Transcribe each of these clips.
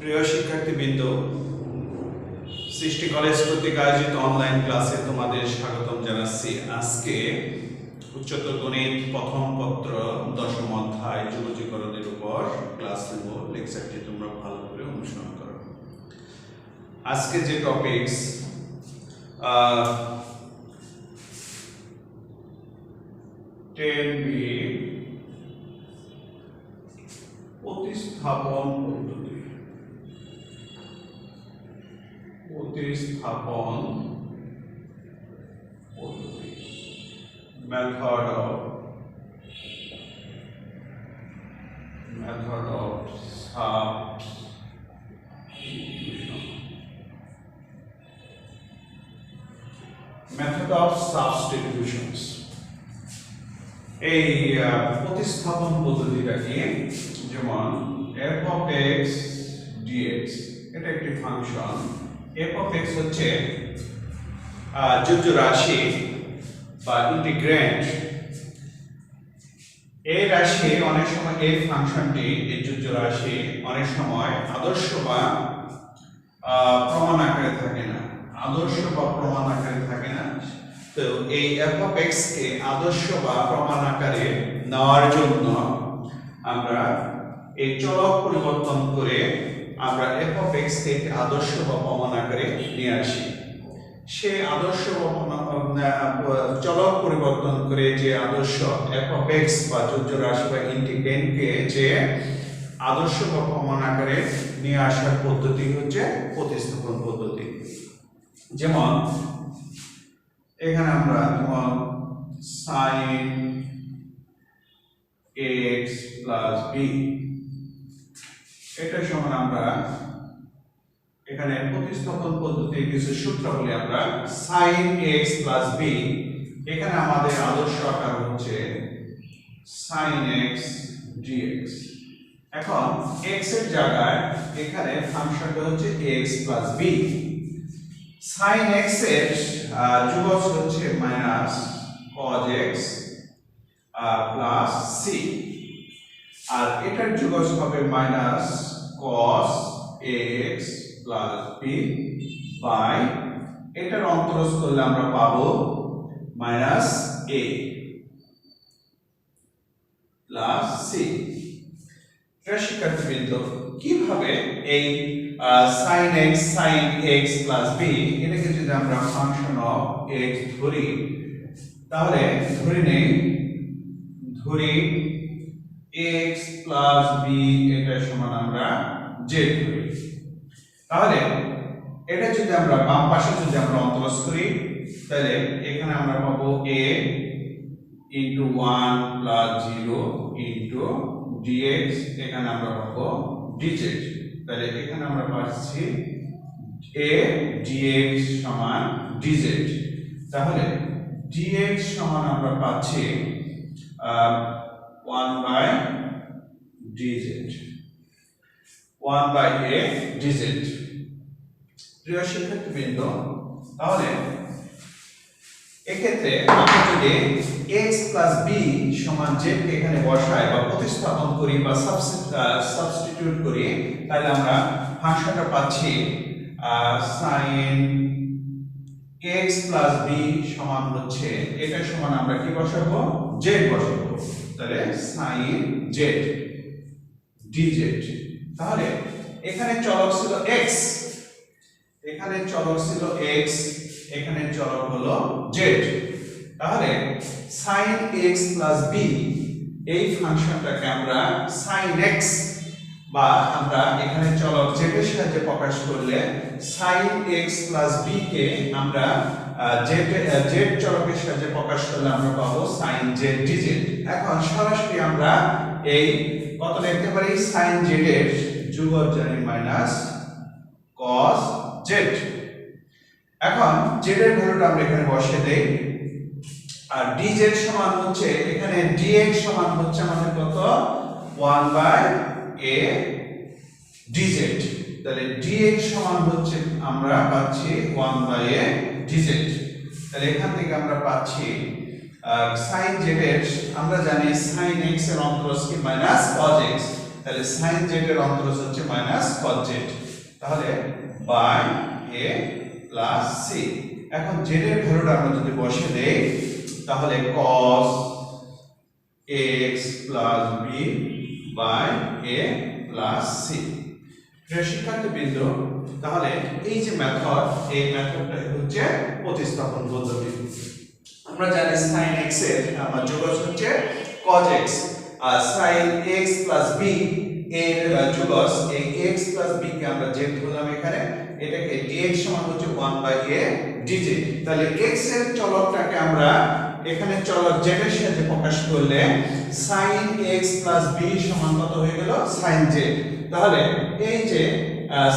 প্রিয় শিক্ষার্থীবৃন্দ, সৃষ্টি কলেজ কর্তৃক আয়োজিত অনলাইন ক্লাসে তোমাদের স্বাগতম জানাচ্ছি। আজকে উচ্চতর গণিত প্রথম পত্র দশম অধ্যায় যুবজীকরণের উপর ক্লাস নেব। লেকচারটি তোমরা ভালো করে অনুসরণ করো। আজকে যে টপিকস প্রতিস্থাপন পদ্ধতি। Method of substitutions. এই প্রতিস্থাপন পদ্ধতিটা কি? যেমন f of x dx, এটা একটি ফাংশন। f of x হচ্ছে যোজ্য রাশি বা ইন্টিগ্র্যান্ড। এই রাশি অনেক সময়, এই ফাংশনটি, এই যোজ্য রাশি অনেক সময় আদর্শ বা প্রমাণ আকারে থাকে না। তো এই f of x কে আদর্শ বা প্রমাণ আকারে নেওয়ার জন্য আমরা এই চলক পরিবর্তন করে আমরা f of x কে আদর্শ বা প্রমাণ আকারে নিয়ে আসি। সে আদর্শ চলক পরিবর্তন করে যে আদর্শ f of x বা যোজ্য রাশি বা ইন্টিগ্র্যান্ডকে যে আদর্শ বা প্রমাণ আকারে নিয়ে আসার পদ্ধতি হচ্ছে প্রতিস্থাপন পদ্ধতি। যেমন এখানে আমরা যেমন sin x plus b, এটা সমান আমরা এখানে প্রতিস্থাপন পদ্ধতির কিছু সূত্রাবলী আমরা sin x plus b, এখানে আমাদের আদর্শ আকার হচ্ছে sin x dx। এখন x এর জায়গায় এখানে ফাংশনটা হচ্ছে x plus b। sin x এর যোগফল হচ্ছে minus cos x plus c, আর এটার যোগফল হবে minus cos x plus b by এটার অন্তরজ করলে আমরা পাবো মাইনাস a প্লাস c। শিক্ষার্থীবৃন্দ, কিভাবে এই sin x প্লাস b এটাকে যদি আমরা ফাংশন অফ x ধরি, তাহলে ধরি x প্লাস b এটা সমান আমরা z ধরি। তাহলে এটা যদি আমরা বাম পাশে যদি আমরা অন্তরজ করি, তাহলে এখানে আমরা পাবো a into 1 plus 0 into dx, এখানে আমরা পাবো dz। তাহলে এখানে আমরা পাচ্ছি a dx সমান dz। তাহলে dx সমান আমরা পাচ্ছি 1 by dz, 1 by a dz। প্রিয় শিক্ষার্থীবৃন্দ, তাহলে এক্ষেত্রে আমরা যদি x plus b সমান z কে এখানে বসাই বা প্রতিস্থাপন করি বা সাবস্টিটিউট করি, তাহলে আমরা ফাংশনটা পাচ্ছি sin x plus b সমান হচ্ছে, এটা সমান আমরা কি বসাবো? z বসাবো। তাহলে sin z dz। তাহলে এখানে চলক ছিল x, এখানে চলক হলো z। তাহলে sin x plus b এই ফাংশনটাকে আমরা sin x, বা আমরা এখানে চলক z এর সাহায্যে প্রকাশ করলে sin x plus b কে আমরা z চলকের সাহায্যে প্রকাশ করলে আমরা পাবো sin z dz। এখন সরাসরি আমরা এই কত লিখতে পারি? sin z এর যোগফল জানি মাইনাস cos z। এখন z এর ভ্যালুটা আমরা এখানে বসিয়ে দেই, আর dz সমান হচ্ছে এখানে dx সমান হচ্ছে আমাদের কত? 1 by a dz। তাহলে dx সমান হচ্ছে আমরা পাচ্ছি 1 by a dz। তাহলে এখান থেকে আমরা পাচ্ছি sin z এর, আমরা জানি sin x এর অন্তরজ কি? Minus cos x। তাহলে sin z এর অন্তরজ হচ্ছে মাইনাস cos z, তাহলে বাই a প্লাস c। এখন z এর ভ্যালুটা আমরা যদি বসিয়ে দেই তাহলে cos x plus b by a plus c। প্রিয় শিক্ষার্থীবৃন্দ, তাহলে এই যে মেথড, এই মেথডটা হচ্ছে প্রতিস্থাপন পদ্ধতি। আমরা জানি sin x এর আমার যোগফল হচ্ছে cos x, আর sin x প্লাস b এর যোগফল এই x প্লাস b কে আমরা z ধরলাম এখানে, এটাকে dx সমান হচ্ছে 1/a dz। তাহলে x এর চলকটাকে আমরা এখানে চলক z এর সাথে প্রকাশ করলে sin x প্লাস b সমান কত হয়ে গেল sin z। তাহলে এই যে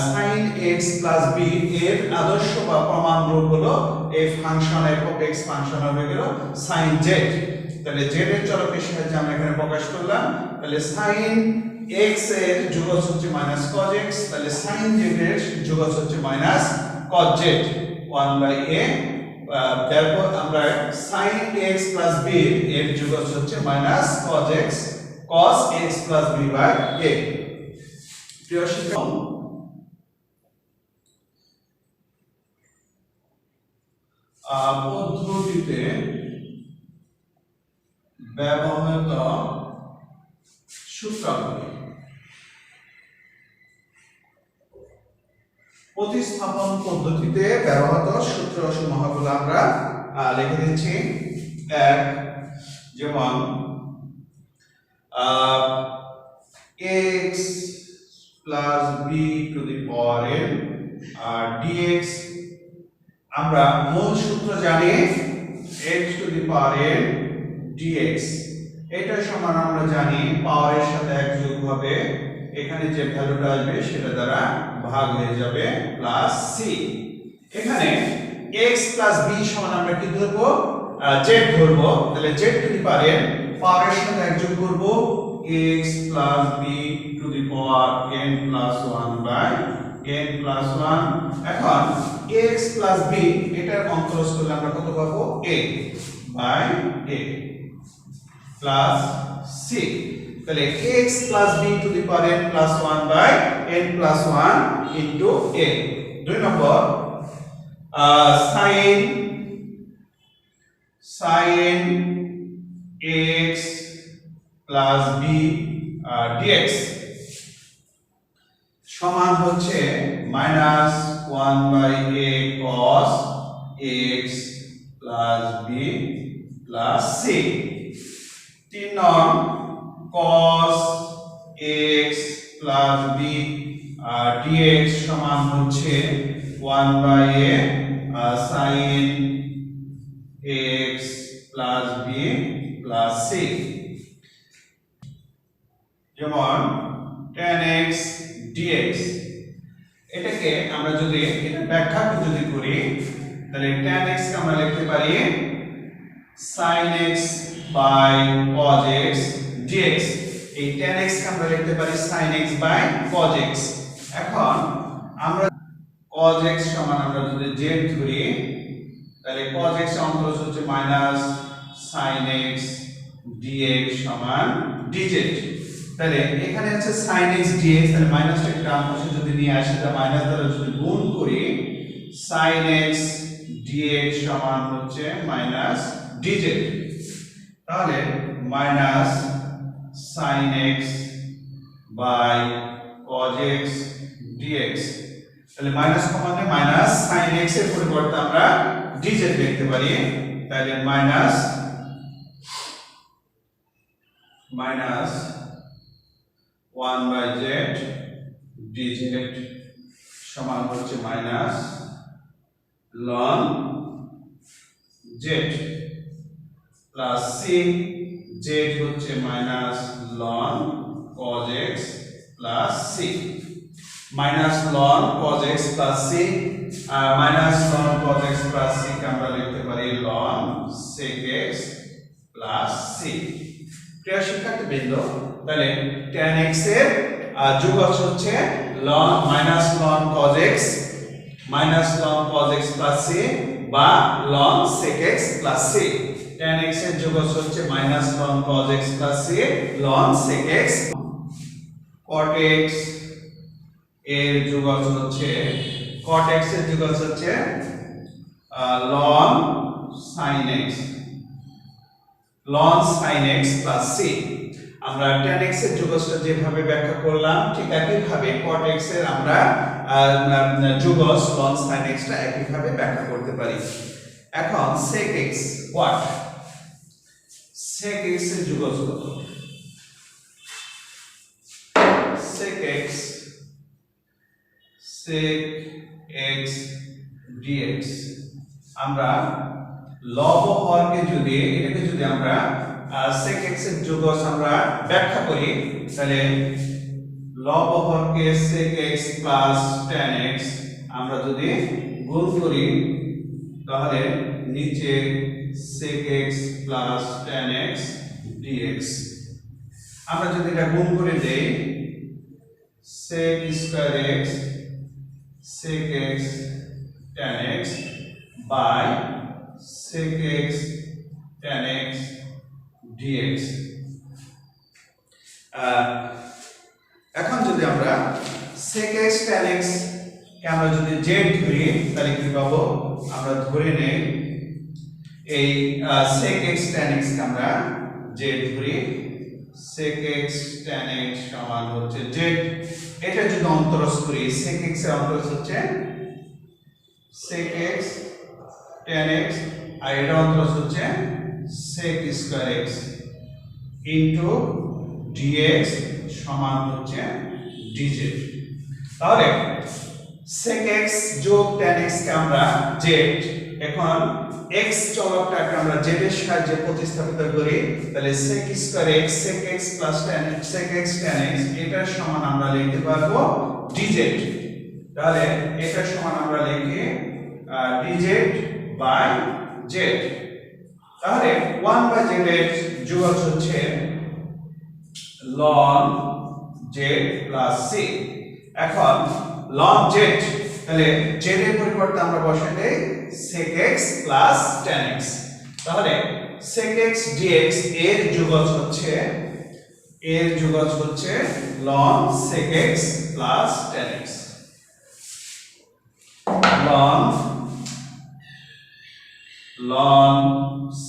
sin x প্লাস b এর আদর্শ বা প্রমাণ রূপ হলো এই ফাংশন f(x) ফাংশন হয়ে গেল sin z। তাহলে z এর চলকের সাহায্যে আমরা এখানে প্রকাশ করলাম, তাহলে sin x এর যোগফল হচ্ছে cos x, তাহলে sin z এর যোগফল হচ্ছে cos z 1/a। তারপর আমরা sin x plus b এর যোগফল হচ্ছে cos x plus b by a। প্রিয় শিক্ষক, পদ্ধতিতে ব্যবহৃত সূত্রাবলী। প্রতিস্থাপন পদ্ধতিতে ব্যবহৃত সূত্রসমূহগুলো আমরা লিখে দিচ্ছি। এক, যেমন x plus b to the power n dx, আমরা মূল সূত্র জানি x to the power n dx, এটা সমান আমরা জানি পাওয়ারের সাথে এক যোগ হবে, এখানে যে ভ্যালুটা আসবে সেটা দ্বারা ভাগ হয়ে যাবে প্লাস c। এখানে x প্লাস b সমান আমরা কি ধরবো, z ধরবো, তাহলে z to the power n পাওয়ারের সাথে এক যোগ করব x plus b to the power n plus 1 by n plus 1। এখন x প্লাস b এটার অন্তরজ করলে আমরা কত পাবো, a by a plus c। তাহলে x plus b to the power n plus 1 by n plus 1 into a। দুই নম্বর sin x plus b dx সমান হচ্ছে -1/a cos x plus b plus c। 3 নং cos x plus b dx সমান হচ্ছে 1/a sin x plus b plus c। যেমন tan x dx, এটাকে আমরা যদি এটা ব্যাখ্যা যদি করি তাহলে tan x কে আমরা লিখতে পারি sin x by cos x dx। এই tan x কে আমরা লিখতে পারি sin x by cos x। এখন আমরা cos x সমান আমরা যদি z ধরি তাহলে cos x এর অন্তরজ হচ্ছে sin x dx সমান dz। তাহলে এখানে আছে sin x dx, তাহলে মাইনাসটা ডান পাশে যদি নিয়ে আসি তাহলে মাইনাস দ্বারা যদি গুণ করি sin x dx সমান হচ্ছে dz। তাহলে sin x by cos x dx, তাহলে মাইনাস কমানে sin x এর পরিবর্তে আমরা dz লিখতে পারি, তাহলে মাইনাস 1/z dz সমান হচ্ছে ln z plus c, z হচ্ছে ln cos x plus c, ln cos x plus c, ln cos x plus c কে আমরা লিখতে পারি ln sec x plus c। প্রিয় শিক্ষার্থীবৃন্দ, তাহলে tan x এর যোগফল হচ্ছে ln cos x plus c বা ln sec x plus c। tan x এর যোগফল হচ্ছে ln cos x plus c ln sec x। cot x এর যোগফল হচ্ছে cot x এর যোগফল হচ্ছে ln sin x plus c। আমরা tan x এর যোগফলটা যেভাবে ব্যাখ্যা করলাম ঠিক একইভাবে cot x এর আমরা যোগফল ln sin x টা একইভাবে ব্যাখ্যা করতে পারি। এখন sec x what? sec x এর যোগফল কত? sec x dx আমরা লব হরকে যদি এটাকে যদি আমরা sec x এর যোগফল আমরা ব্যাখ্যা করি তাহলে লব হরকে sec x plus tan x আমরা যদি গুণ করি তাহলে নিচে sec x plus tan x dx আমরা যদি এটা গুণ করে দেই sec square x sec x tan x by sec x tan x dx এখন যদি আমরা sec x tan x কে আমরা যদি z ধরি তাহলে কি পাবো? আমরা ধরে নেই এই sec x tan x কে আমরা z ধরি sec x tan x সমান হচ্ছে z। এটা যদি অন্তরজ করি sec x এর অন্তরজ হচ্ছে sec x tan x আর এটা অন্তরজ হচ্ছে sec square x into dx সমান হচ্ছে dz। তাহলে sec x যোগ tan x কে আমরা z, এখন x চলকটাকে আমরা z এর সাহায্যে প্রতিস্থাপিত করি তাহলে sec square x sec x plus tan x sec x tan x এটার সমান আমরা লিখতে পারবো dz। তাহলে এটার সমান আমরা লিখি dz by z। তাহলে 1 by z এর যোগফল হচ্ছে ln z plus c। এখন ln z তাহলে z এর পরিবর্তে আমরা বসাই দেই sec x plus tan x। তাহলে sec x dx এর যোগফল হচ্ছে ln sec x plus tan x ln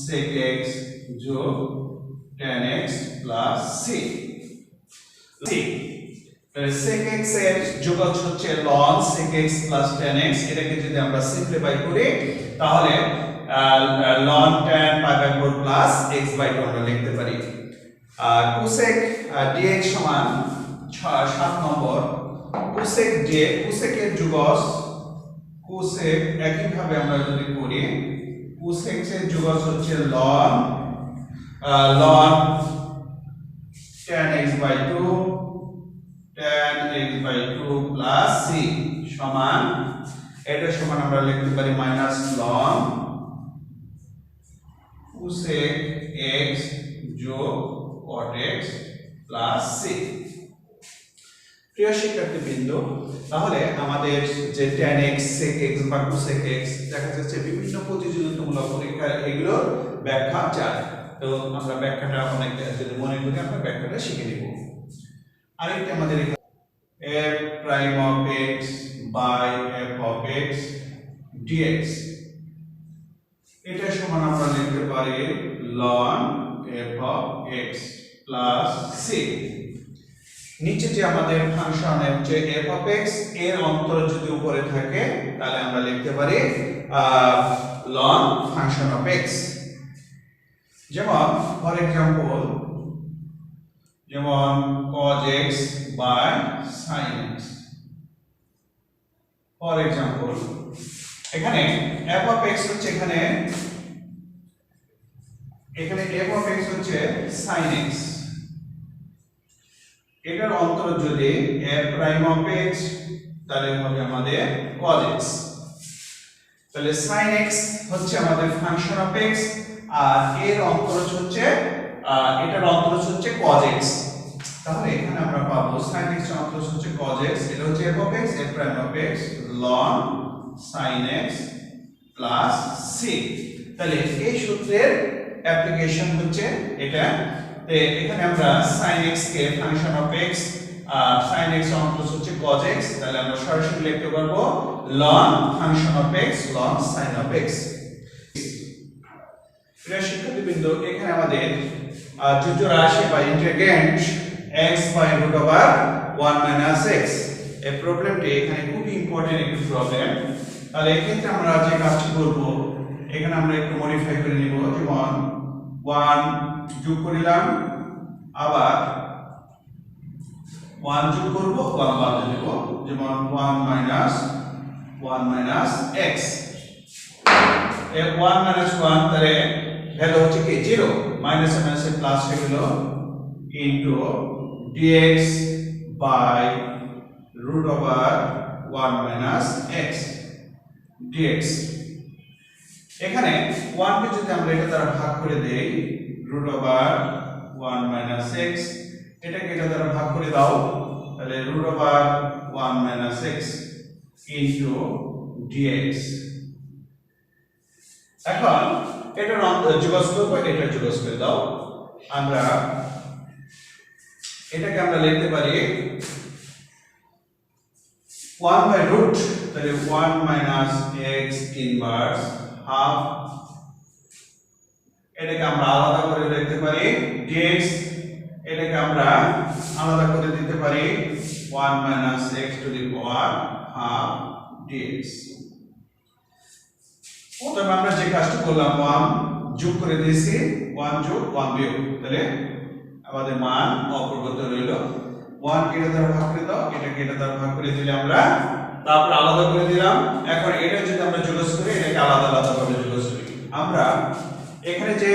sec x যোগ tan x plus c। তাহলে sec x এর যোগফল হচ্ছে ln sec x plus tan x। এটাকে যদি আমরা সিম্পলিফাই করি তাহলে ln tan pi by 4 plus x by 2 আমরা লিখতে পারি। cosec dx সমান 7 নম্বর cosec dx cosec এর যোগফল cosec একইভাবে আমরা যদি করি cosec এর যোগফল হচ্ছে ln tan x by 2 tan x by 2 plus c সমান এটা সমান আমরা লিখতে পারি মাইনাস ln cosec x যোগ cot x plus c। প্রিয় শিক্ষার্থীবৃন্দ, তাহলে আমাদের যে tan x sec x বা cosec x দেখা যাচ্ছে বিভিন্ন প্রতিযোগিতামূলক পরীক্ষা এগুলো ব্যাখ্যা চায়। তো আমরা ব্যাখ্যাটা অনেক যদি মনে করি আমরা ব্যাখ্যাটা শিখে নিব। আরেকটা আমাদের f prime of x by f of x dx এটা সমান আমরা লিখতে পারি ln f of x plus c। নিচে যে আমাদের ফাংশনের যে f of x এর অন্তর যদি উপরে থাকে তাহলে আমরা লিখতে পারি ln function of x। যেমন ফর এক্সাম্পল যেমন cos x by sin x। For example এখানে f of x হচ্ছে এখানে f of x হচ্ছে sin x। এটার অন্তর যদি f prime of x তাহলে হবে আমাদের cos x। তাহলে sin x হচ্ছে আমাদের ফাংশন অফ x আর এর অন্তরজ হচ্ছে এটার অন্তরজ হচ্ছে cos x। তাহলে এখানে আমরা পাবো sin x এর অন্তরজ হচ্ছে cos x এটা হচ্ছে f of x f prime of x ln sin x plus c। তাহলে এই সূত্রের অ্যাপ্লিকেশন হচ্ছে এটা। এখানে আমরা sin x কে ফাংশন অফ x আর sin x অন্তরজ হচ্ছে cos x, তাহলে আমরা সরাসরি লিখতে পারবো ln function of x ln sin of x। প্রিয় শিক্ষার্থীবৃন্দ, এখানে আমাদের যোজ্য রাশি বা integrand x by root over 1 - x, এই প্রবলেমটি এখানে খুবই ইম্পর্টেন্ট একটি প্রবলেম। তাহলে এই ক্ষেত্রে আমরা যে কাজটি করব, এখানে আমরা একটু মডিফাই করে নিব, যেমন 1 যোগ করিলাম, আবার 1 যোগ করব, 1 বাদ দেব, যেমন 1 মাইনাস x, এই 1 মাইনাস 1 তারে ভ্যালু হচ্ছে কি 0, মাইনাস মাইনাসে প্লাস হয়ে গেল, into dx by root over 1 minus x dx। এখানে 1 কে যদি আমরা এটা দ্বারা ভাগ করে দেই, রুট ওভার 1 মাইনাস x, এটাকে এটা দ্বারা ভাগ করে দাও, তাহলে root over 1 minus x into dx। এখন এটার যোগস করব, এটা যোগস করে দাও, আমরা এটাকে আমরা লিখতে পারি 1 বাই রুট, তাহলে 1 মাইনাস x ইনভার্স হাফ, এটাকে আমরা আলাদা করে লিখতে পারি dx, এটাকে আমরা আলাদা করে দিতে পারি 1 minus x to the power half dx। প্রথমে আমরা যে কাজটি করলাম, 1 যোগ করে দিয়েছি, 1 যোগ 1 বিয়োগ, তাহলে আমাদের মান অপরিবর্তিত রইল। 1 কে এটা দ্বারা ভাগ করে দাও, এটাকে এটা দ্বারা ভাগ করে দিলে আমরা, তারপর আলাদা করে দিলাম। এখন এটা যদি আমরা যোগস করি, এটাকে আলাদা আলাদা ভাবে যোগস করি, আমরা এখানে যে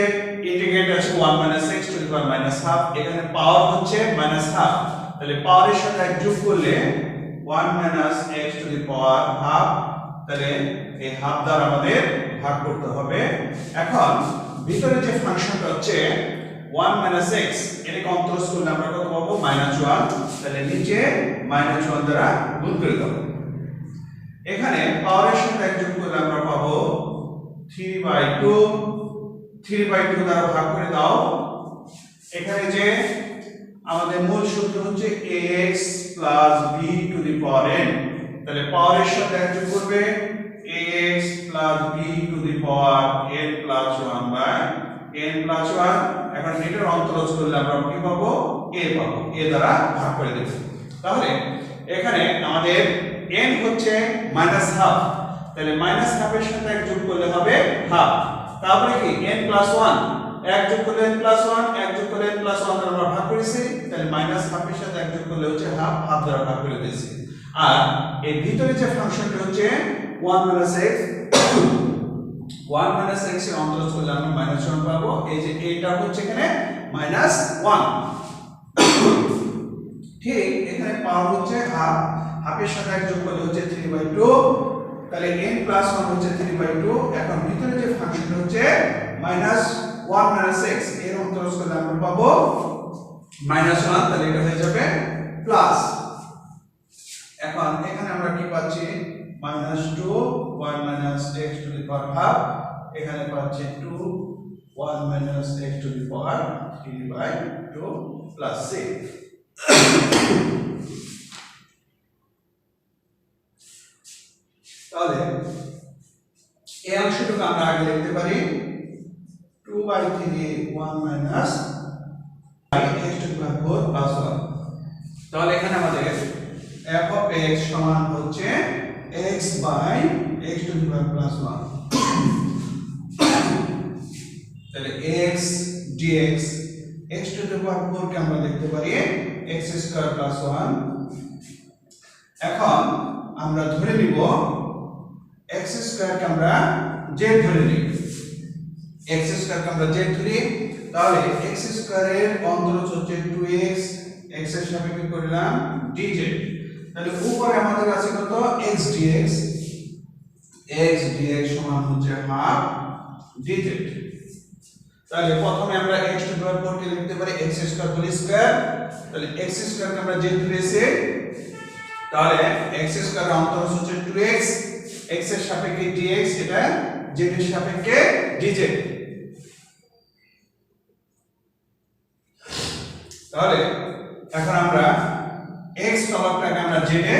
ইন্টিগ্রেট আছে 1 x to the power minus half, এখানে পাওয়ার হচ্ছে মাইনাস হাফ, তাহলে পাওয়ারের সাথে যোগ করলে 1 x to the power half, তাহলে এই হাফ দ্বারা আমাদের ভাগ করতে হবে। এখন ভিতরে যে ফাংশনটা হচ্ছে 1 x, এটাকে অন্তরজ করলে আমরা কত পাবো, -1, তাহলে নিচে -1 দ্বারা গুণ করে দাও। এখানে পাওয়ারের সাথে যোগ করলে আমরা পাবো 3/2, 3/2 দ্বারা ভাগ করে দাও। এখানে যে আমাদের মূল সূত্র হচ্ছে ax b to the power n, তাহলে পাওয়ারের সাথে যোগ করবে ax b to the power n + 1/n + 1। এখন এটার অন্তরজ করলে আমরা কি পাবো, a পাবো, a দ্বারা ভাগ করে দেব। তাহলে এখানে আমাদের n হচ্ছে -হাফ, তাহলে -হাফ এর সাথে যোগ করলে হবে হাফ, তারপরে কি n + 1, 1 যোগ করলে n + 1, 1 যোগ করলে n + 1 দ্বারা আমরা ভাগ করেছি, তাহলে -হাফ এর সাথে যোগ করলে হচ্ছে হাফ, হাফ দ্বারা ভাগ করে দিয়েছি। আর এই ভিতরে যে ফাংশনটা হচ্ছে 1 x, 1 x এর অন্তরজ করলে আমরা -1 পাবো, এই যে এটা হচ্ছে এখানে -1। ঠিক এখানে পাওয়ার হচ্ছে হাফ, হাফের সাথে যোগ করলে হচ্ছে 3/2, তাহলে n + 1 হচ্ছে 3/2। এখন ভিতরে যে ফাংশন হচ্ছে -1 x, এর অন্তরজ করলে আমরা পাবো -1, তাহলে এটা হয়ে যাবে প্লাস। এখন এখানে আমরা কি পাচ্ছি, -2 1 x to the power half, এখানে পাচ্ছি 2 1 x to the power 3/2 plus 6। তাহলে এই অংশটুকু আমরা আগে লিখতে পারি 2/3 1 x to the power 4 plus 1। তাহলে এখানে আমাদের f of x সমান হচ্ছে x by x to the power plus 1, তাহলে x dx, x to the power 4 কে আমরা লিখতে পারি x স্কয়ার প্লাস 1। এখন আমরা ধরে নিব x স্কয়ার কে আমরা z ধরে নিই, x স্কয়ার কে আমরা z ধরি, তাহলে x স্কয়ার এর অন্তরজ হচ্ছে 2x, x এর সাপেক্ষে করলাম dz, তাহলে উপরে আমাদের আছে কত, x dx সমান হচ্ছে হাফ dz। তাহলে প্রথমে আমরা x টু দি পাওয়ার 4 কে লিখতে পারি x স্কয়ার হোল স্কয়ার, তাহলে x স্কয়ার কে আমরা z ধরেছি, তাহলে x স্কয়ার এর অন্তরজ হচ্ছে 2x, x এর সাপেক্ষে dx, এটা z এর সাপেক্ষে dz। তাহলে এখন আমরা জেডে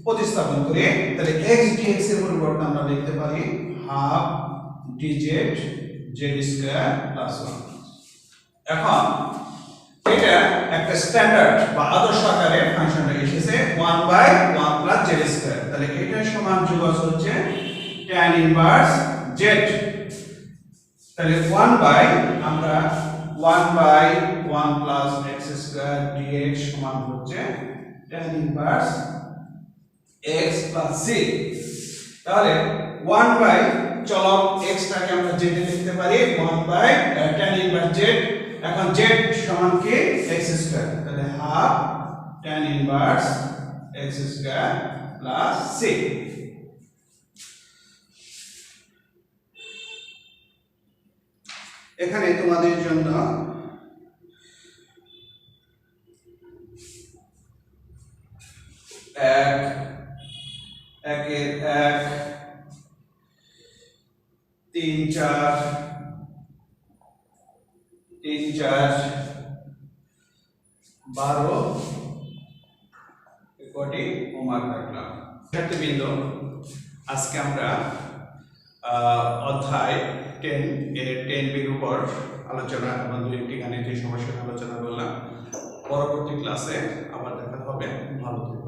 প্রতিস্থাপন করে, তাহলে x dx এর পরিবর্তে আমরা লিখতে পারি half dz z square plus 1। এখন এটা একটা স্ট্যান্ডার্ড বা আদর্শ আকারে ফাংশনটা এসেছে 1/1 প্লাস z স্কয়ার, তাহলে এটা সমান যোগ হচ্ছে tan ইনভার্স z, তাহলে আমরা 1/1 প্লাস x স্কয়ার dx সমান হচ্ছে tan inverse x plus c। তাহলে 1 চলক x টাকে আমরা z এ লিখতে পারি 1/tan ইনভার্স z। এখন z সমান কি x স্কয়ার, তাহলে half tan inverse x square plus c। এখানে তোমাদের জন্য একের 1 3 4 12 কোটি হোমওয়ার্ক রাখলাম। শিক্ষার্থীবৃন্দ, আজকে আমরা অধ্যায় 10 এর 10 বির উপর আলোচনা এবং দুইটি গাণিতিক সমস্যার আলোচনা করলাম। পরবর্তী ক্লাসে আবার দেখা হবে। ভালো থাকবেন।